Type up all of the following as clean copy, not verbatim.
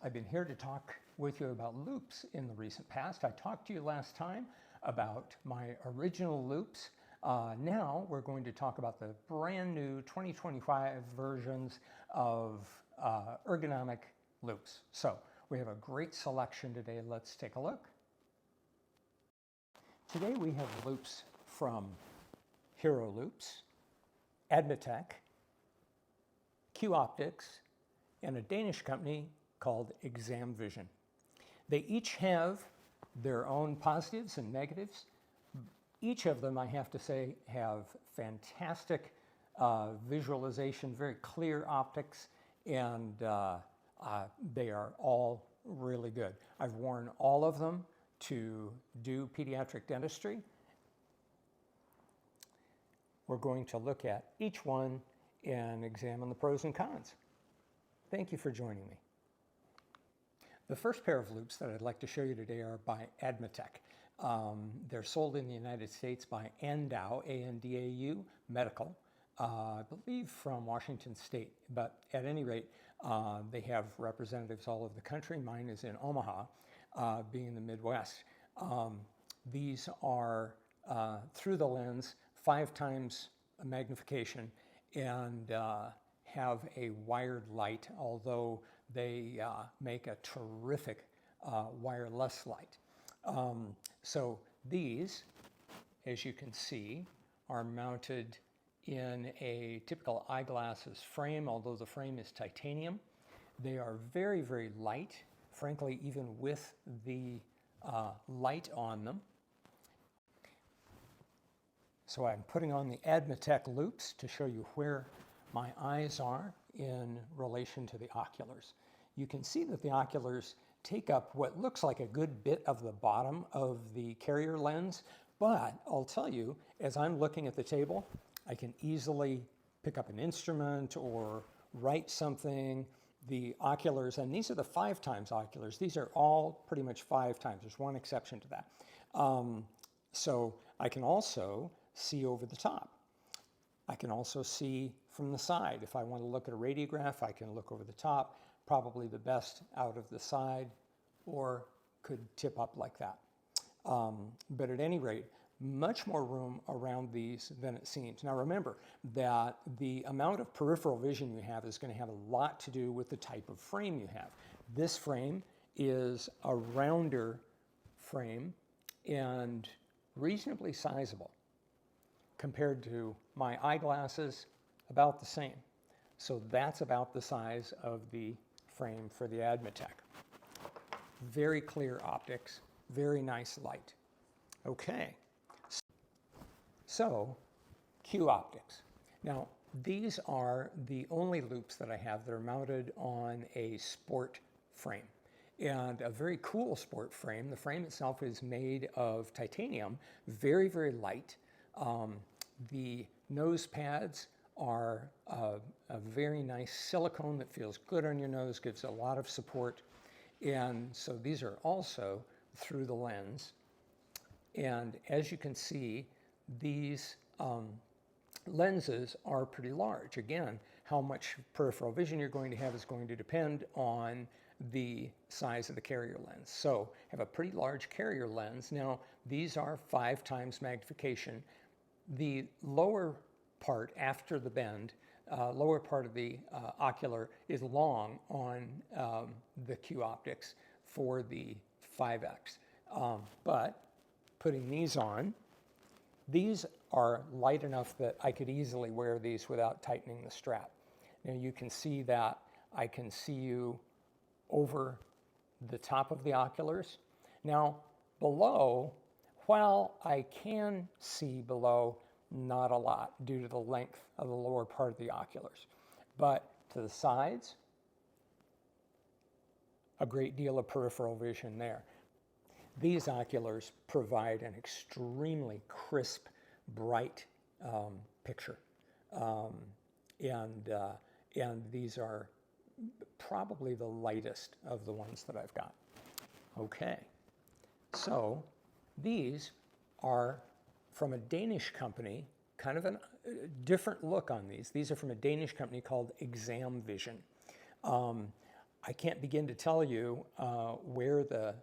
I've been here to talk with you about loupes in the recent past. I talked to you last time about my original loupes. Now we're going to talk about the brand new 2025 versions of ergonomic loupes. So we have a great selection today. Let's take a look. Today we have loupes from HERO Loupes, Admetec, Q-Optics, and a Danish company called EXAMVISION. They each have their own positives and negatives. Each of them, I have to say, have fantastic visualization, very clear optics, and they are all really good. I've worn all of them to do pediatric dentistry. We're going to look at each one and examine the pros and cons. Thank you for joining me. The first pair of loupes that I'd like to show you today are by Admetec. They're sold in the United States by Andau, A-N-D-A-U, Medical, I believe from Washington State. But at any rate, they have representatives all over the country. Mine is in Omaha, being in the Midwest. These are through the lens, 5 times magnification, and have a wired light, although they make a terrific wireless light. So these, as you can see, are mounted in a typical eyeglasses frame, although the frame is titanium. They are very, very light, frankly, even with the light on them. So I'm putting on the Admetec Loupes to show you where my eyes are in relation to the oculars. You can see that the oculars take up what looks like a good bit of the bottom of the carrier lens, but I'll tell you, as I'm looking at the table, I can easily pick up an instrument or write something. The oculars, and these are the 5 times oculars, these are all pretty much 5 times. There's one exception to that. So I can also see over the top. I can also see from the side. If I want to look at a radiograph, I can look over the top, probably the best out of the side, or could tip up like that. But at any rate, much more room around these than it seems. Now remember that the amount of peripheral vision you have is going to have a lot to do with the type of frame you have. This frame is a rounder frame and reasonably sizable. Compared to my eyeglasses, about the same. So that's about the size of the frame for the Admetec. Very clear optics, very nice light. Okay, so Q-Optics. Now, these are the only loupes that I have that are mounted on a sport frame. And a very cool sport frame. The frame itself is made of titanium, very, very light. The nose pads are a very nice silicone that feels good on your nose, gives a lot of support. And so these are also through the lens. And as you can see, these lenses are pretty large. Again, how much peripheral vision you're going to have is going to depend on the size of the carrier lens. So have a pretty large carrier lens. Now, these are 5 times magnification. The lower part after the bend, lower part of the ocular is long on the Q-Optics for the 5X. But putting these on, these are light enough that I could easily wear these without tightening the strap. Now you can see that I can see you over the top of the oculars. Now below, while I can see below, not a lot due to the length of the lower part of the oculars. But to the sides, a great deal of peripheral vision there. These oculars provide an extremely crisp, bright picture. And these are probably the lightest of the ones that I've got. Okay, so these are from a Danish company, kind of a different look on these. These are from a Danish company called EXAMVISION. I can't begin to tell you where the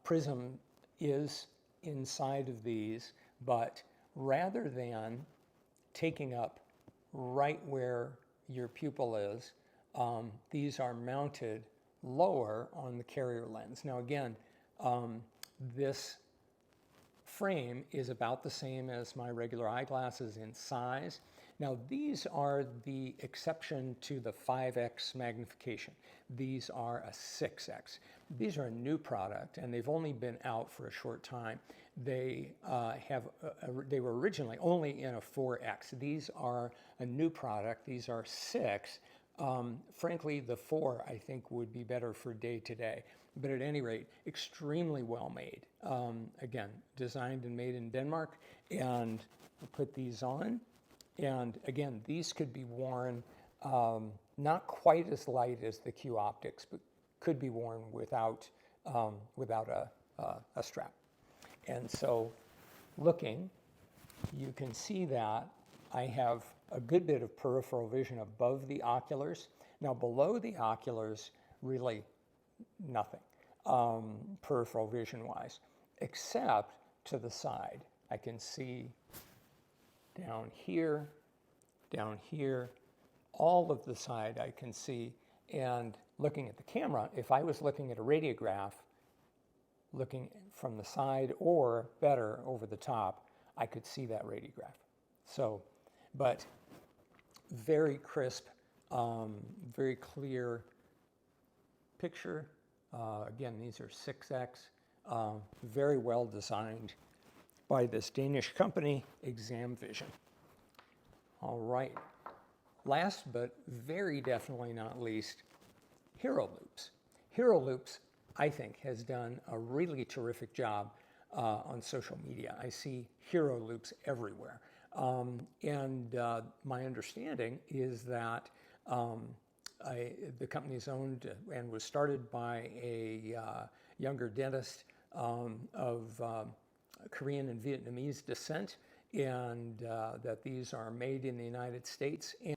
prism is inside of these, but rather than taking up right where your pupil is, these are mounted lower on the carrier lens. Now again, this frame is about the same as my regular eyeglasses in size. Now these are the exception to the 5x magnification. These are a 6x. These are a new product and they've only been out for a short time. They they were originally only in a 4x. These are a new product. These are 6. Frankly, the 4 I think would be better for day to day. But at any rate, extremely well made. Again, designed and made in Denmark. And we'll put these on. And again, these could be worn not quite as light as the Q Optics, but could be worn without a strap. And so looking, you can see that I have a good bit of peripheral vision above the oculars. Now below the oculars, really nothing peripheral vision wise, except to the side. I can see down here, all of the side I can see. And looking at the camera, if I was looking at a radiograph, looking from the side or better over the top, I could see that radiograph. So, but very crisp, very clear picture. Again, these are 6x, very well designed by this Danish company, EXAMVISION. All right, last but very definitely not least, HERO Loupes. HERO Loupes, I think, has done a really terrific job on social media. I see HERO Loupes everywhere. And my understanding is that the company is owned and was started by a younger dentist of Korean and Vietnamese descent, and that these are made in the United States. And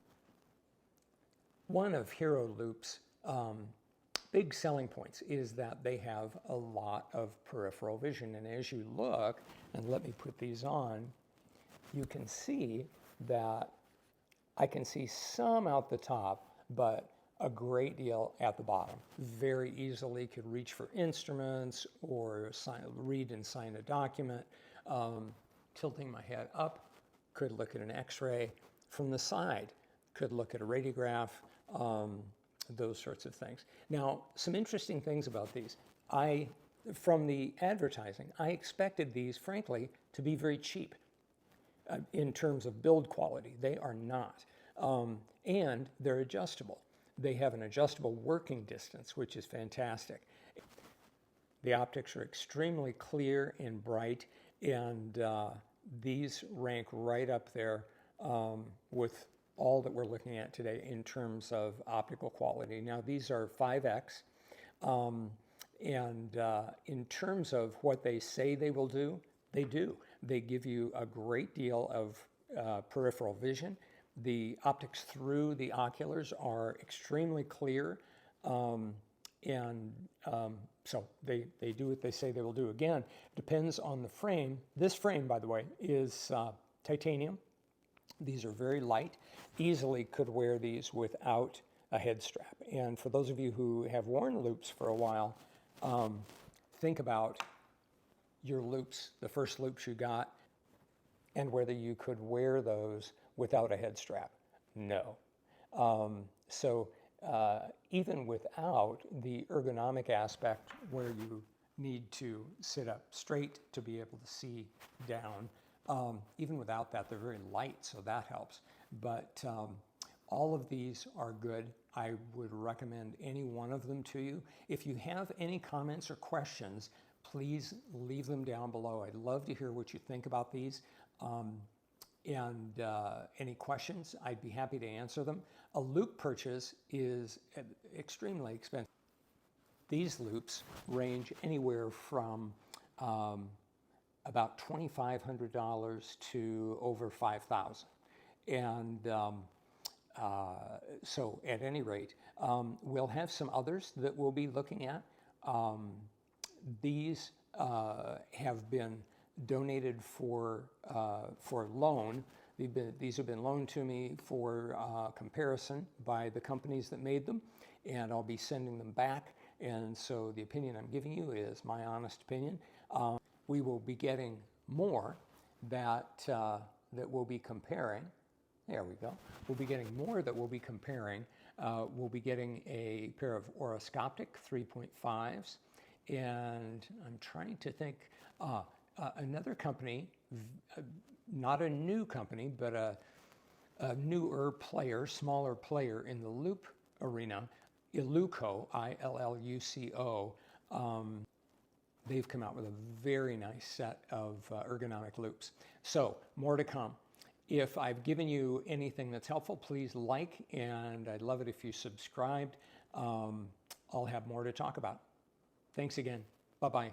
one of HERO Loupes' big selling points is that they have a lot of peripheral vision. And as you look, and let me put these on, you can see that I can see some out the top, but a great deal at the bottom. Very easily could reach for instruments or read and sign a document. Tilting my head up, could look at an x-ray. From the side, could look at a radiograph, those sorts of things. Now, some interesting things about these. From the advertising, I expected these, frankly, to be very cheap in terms of build quality. They are not. And they're adjustable. They have an adjustable working distance, which is fantastic. The optics are extremely clear and bright, and these rank right up there with all that we're looking at today in terms of optical quality. Now, these are 5x, and in terms of what they say they will do, they do. They give you a great deal of peripheral vision. The optics through the oculars are extremely clear, so they do what they say they will do. Again, depends on the frame. This frame, by the way, is titanium. These are very light. Easily could wear these without a head strap. And for those of you who have worn loupes for a while, think about your loupes, the first loupes you got, and whether you could wear those without a head strap. No. Even without the ergonomic aspect where you need to sit up straight to be able to see down, even without that, they're very light, so that helps. But all of these are good. I would recommend any one of them to you. If you have any comments or questions, please leave them down below. I'd love to hear what you think about these. Any questions, I'd be happy to answer them. A loupe purchase is extremely expensive. These loupes range anywhere from about $2,500 to over $5,000. And So at any rate, we'll have some others that we'll be looking at. These have been donated for loan. These have been loaned to me for comparison by the companies that made them, and I'll be sending them back. And so the opinion I'm giving you is my honest opinion. We will be getting more that we'll be comparing. There we go. We'll be getting more that we'll be comparing. We'll be getting a pair of oroscopic 3.5s, and I'm trying to think, another company, not a new company, but a newer player, smaller player in the Loupe arena, Illuco, I-L-L-U-C-O. They've come out with a very nice set of ergonomic loupes. So more to come. If I've given you anything that's helpful, please like, and I'd love it if you subscribed. I'll have more to talk about. Thanks again. Bye-bye.